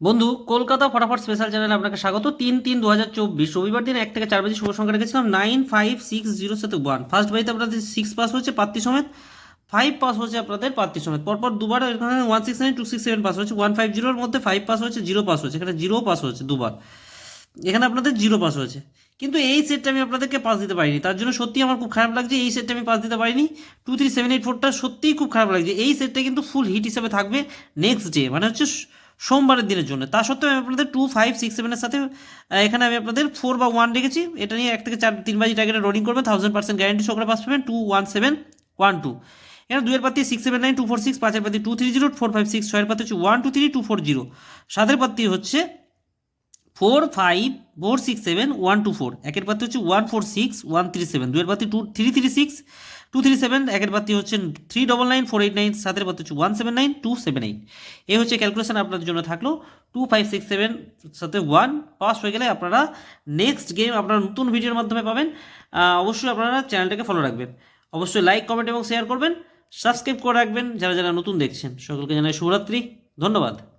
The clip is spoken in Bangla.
বন্ধু, কলকাতা ফটাফট স্পেশাল চ্যানেলে আপনাকে স্বাগত। 3-3-2024 রবিবার দিন 1 থেকে 4 বাজে শুভ সংখ্যা রেখেছিলাম 9560 সাথে 1। ফার্স্ট বাড়িতে আপনাদের 6 পাস হচ্ছে পাত্রী সমেত, 5 পাস হচ্ছে আপনাদের পাত্রী সমেত। পরপর দুবার এখানে 169 267 পাস হচ্ছে, 150-এর মধ্যে 5 পাস হচ্ছে, 0 পাস হচ্ছে, এখানে 0 পাস হচ্ছে দুবার, এখানে আপনাদের 0 পাস হয়েছে। কিন্তু এই সেটটা আমি আপনাদেরকে পাস দিতে পারিনি, তার জন্য সত্যি আমার খুব খারাপ লাগছে। এই সেটটা আমি পাস দিতে পারিনি। 23784টা সত্যিই খুব খারাপ লাগছে। এই সেটটা কিন্তু ফুল হিট হিসেবে থাকবে নেক্সট ডে, মানে হচ্ছে সোমবারের দিনের জন্য। তা সত্ত্বেও আমি আপনাদের 2567-এর সাথে এখানে আমি আপনাদের 4 বা 1 রেখেছি। এটা নিয়ে 1 থেকে 3 বাজি টার্গেটে রোলিং করবেন, 1000% গ্যারান্টি সহকারে পাস পাবেন। 21712 এখানে 2-এর পাতি 679246, 5-এর পাতি 230, 456, 6-এর পাতি হচ্ছে 123 240, 7-এর পাতি হচ্ছে 45467124, একের পাতি হচ্ছে 146137, 2-এর পাতি 2336 237, একের পাতি হচ্ছে 399489, 7-এর পাতি হচ্ছে 179278। এই হচ্ছে ক্যালকুলেশন আপনাদের জন্য থাকলো। 2567 সাথে 1 পাস হয়ে গেলে আপনারা নেক্সট গেম আপনারা নতুন ভিডিওর মাধ্যমে পাবেন। অবশ্যই আপনারা চ্যানেলটাকে ফলো রাখবেন, অবশ্যই লাইক কমেন্ট এবং শেয়ার করবেন, সাবস্ক্রাইব করে রাখবেন যারা যারা নতুন দেখছেন। সকলকে জানাই শুভরাত্রি, ধন্যবাদ।